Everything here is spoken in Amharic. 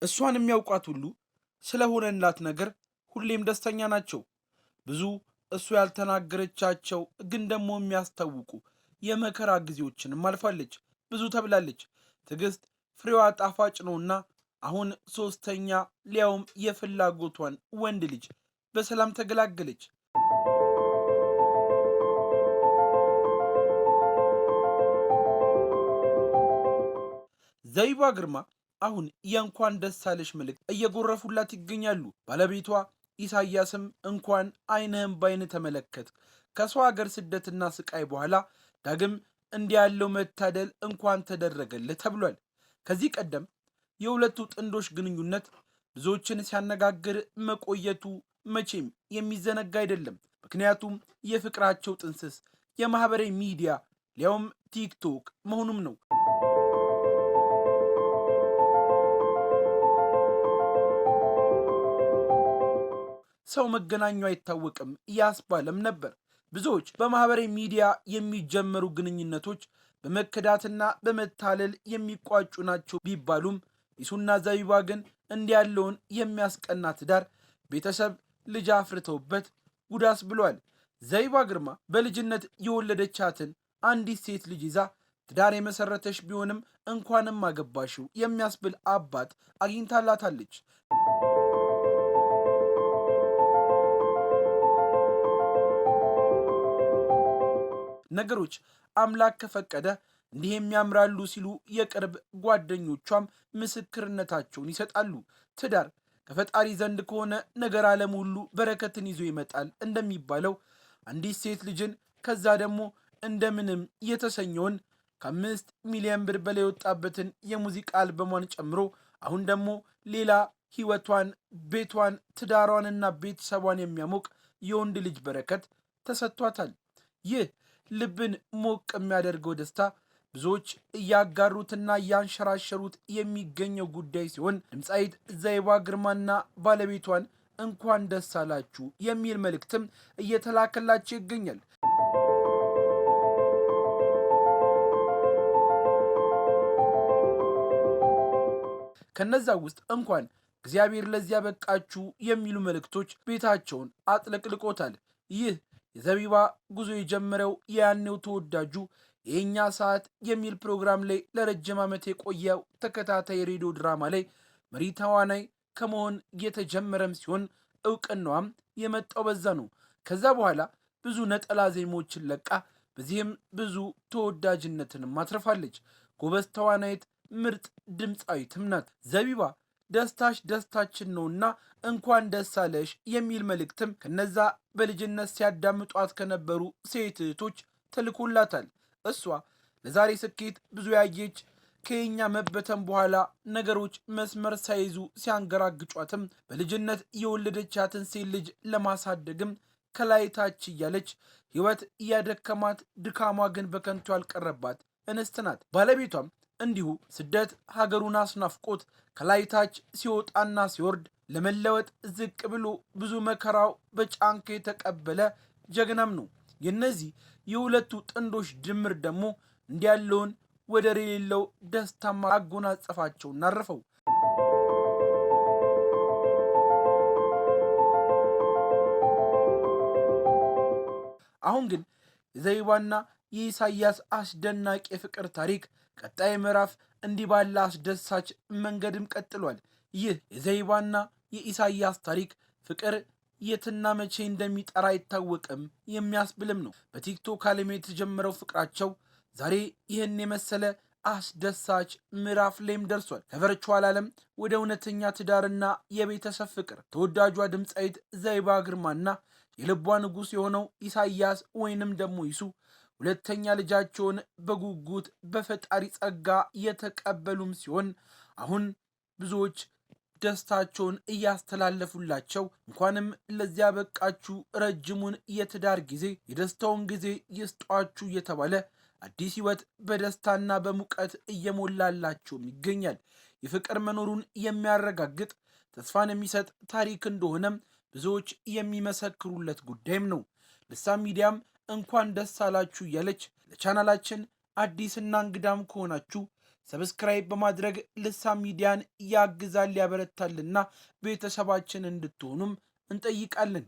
እሷን የሚያውቋት ሁሉ ስለሆነላት ነገር ሁሌም ደስተኛ ናቸው። ብዙ እሱ ያልተናገረቻቸው ግን ደግሞ የሚያስታውቁ የመከራ ጊዜዎችንም አልፋለች። ብዙ ተብላለች። ትዕግስት ፍሬዋ ጣፋጭ ነውና አሁን ሶስተኛ ሊያውም የፍላጎቷን ወንድ ልጅ በሰላም ተገላገለች። ዘይባ ግርማ አሁን የእንኳን ደስ አለሽ መልእክት እየጎረፉላት ይገኛሉ። ባለቤቷ ኢሳያስም እንኳን አይንህም ባይን ተመለከት፣ ከሰው ሀገር ስደትና ስቃይ በኋላ ዳግም እንዲህ ያለው መታደል እንኳን ተደረገልህ ተብሏል። ከዚህ ቀደም የሁለቱ ጥንዶች ግንኙነት ብዙዎችን ሲያነጋግር መቆየቱ መቼም የሚዘነጋ አይደለም። ምክንያቱም የፍቅራቸው ጥንስስ የማህበራዊ ሚዲያ ሊያውም ቲክቶክ መሆኑም ነው። ሰው መገናኙ አይታወቅም ያስባለም ነበር። ብዙዎች በማህበራዊ ሚዲያ የሚጀመሩ ግንኙነቶች በመከዳትና በመታለል የሚቋጩ ናቸው ቢባሉም ይሱና ዘቢባ ግን እንዲህ ያለውን የሚያስቀና ትዳር ቤተሰብ ልጅ አፍርተውበት ጉዳስ ብሏል። ዘቢባ ግርማ በልጅነት የወለደቻትን አንዲት ሴት ልጅ ይዛ ትዳር የመሰረተች ቢሆንም እንኳንም አገባሽው የሚያስብል አባት አግኝታላታለች። ነገሮች አምላክ ከፈቀደ እንዲህ የሚያምራሉ ሲሉ የቅርብ ጓደኞቿም ምስክርነታቸውን ይሰጣሉ። ትዳር ከፈጣሪ ዘንድ ከሆነ ነገር ዓለም ሁሉ በረከትን ይዞ ይመጣል እንደሚባለው አንዲት ሴት ልጅን ከዛ ደግሞ እንደምንም የተሰኘውን ከ5 ሚሊዮን ብር በላይ የወጣበትን የሙዚቃ አልበሟን ጨምሮ አሁን ደግሞ ሌላ ህይወቷን፣ ቤቷን፣ ትዳሯንና ቤተሰቧን የሚያሞቅ የወንድ ልጅ በረከት ተሰጥቷታል። ይህ ልብን ሞቅ የሚያደርገው ደስታ ብዙዎች እያጋሩትና እያንሸራሸሩት የሚገኘው ጉዳይ ሲሆን ድምፃዊት ዘይባ ግርማና ባለቤቷን እንኳን ደስ አላችሁ የሚል መልእክትም እየተላከላቸው ይገኛል። ከነዛ ውስጥ እንኳን እግዚአብሔር ለዚያ በቃችሁ የሚሉ መልእክቶች ቤታቸውን አጥለቅልቆታል። ይህ የዘቢባ ጉዞ የጀመረው የያኔው ተወዳጁ የእኛ ሰዓት የሚል ፕሮግራም ላይ ለረጅም ዓመት የቆየው ተከታታይ ሬዲዮ ድራማ ላይ መሪ ተዋናይ ከመሆን የተጀመረም ሲሆን እውቅናዋም የመጣው በዛ ነው። ከዛ በኋላ ብዙ ነጠላ ዜሞችን ለቃ በዚህም ብዙ ተወዳጅነትንም አትርፋለች። ጎበዝ ተዋናይት፣ ምርጥ ድምፃዊትም ናት። ዘቢባ ደስታሽ ደስታችን ነውና እንኳን ደስ አለሽ የሚል መልእክትም ከነዛ በልጅነት ሲያዳምጧት ከነበሩ ሴት እህቶች ተልኮላታል። እሷ ለዛሬ ስኬት ብዙ ያየች፣ ከኛ መበተን በኋላ ነገሮች መስመር ሳይዙ ሲያንገራግጯትም በልጅነት የወለደቻትን ሴት ልጅ ለማሳደግም ከላይታች እያለች ሕይወት እያደከማት ድካሟ ግን በከንቱ ያልቀረባት እንስት ናት። ባለቤቷም እንዲሁ ስደት ሀገሩን አስናፍቆት ከላይታች ሲወጣና ሲወርድ ለመለወጥ ዝቅ ብሎ ብዙ መከራው በጫንካ የተቀበለ ጀግናም ነው። የነዚህ የሁለቱ ጥንዶች ድምር ደግሞ እንዲያለውን ወደር የሌለው ደስታማ አጎናጸፋቸው እናረፈው። አሁን ግን የዘቢባና የኢሳያስ አስደናቂ የፍቅር ታሪክ ቀጣይ ምዕራፍ እንዲህ ባለ አስደሳች መንገድም ቀጥሏል። ይህ የዘቢባና የኢሳያስ ታሪክ ፍቅር የትና መቼ እንደሚጠራ አይታወቅም የሚያስብልም ነው። በቲክቶክ ዓለም የተጀመረው ፍቅራቸው ዛሬ ይህን የመሰለ አስደሳች ምዕራፍ ላይም ደርሷል። ከቨርቹዋል ዓለም ወደ እውነተኛ ትዳርና የቤተሰብ ፍቅር ተወዳጇ ድምፃዊት ዘይባ ግርማና የልቧ ንጉሥ የሆነው ኢሳያስ ወይንም ደግሞ ይሱ ሁለተኛ ልጃቸውን በጉጉት በፈጣሪ ጸጋ የተቀበሉም ሲሆን አሁን ብዙዎች ደስታቸውን እያስተላለፉላቸው እንኳንም ለዚያ በቃችሁ፣ ረጅሙን የትዳር ጊዜ የደስታውን ጊዜ ይስጧችሁ እየተባለ አዲስ ሕይወት በደስታና በሙቀት እየሞላላቸውም ይገኛል። የፍቅር መኖሩን የሚያረጋግጥ ተስፋን የሚሰጥ ታሪክ እንደሆነም ብዙዎች የሚመሰክሩለት ጉዳይም ነው። ልሳን ሚዲያም እንኳን ደስ አላችሁ እያለች ለቻናላችን አዲስና እንግዳም ከሆናችሁ ሰብስክራይብ በማድረግ ልሳን ሚዲያን ያግዛል ያበረታልና ቤተሰባችን እንድትሆኑም እንጠይቃለን።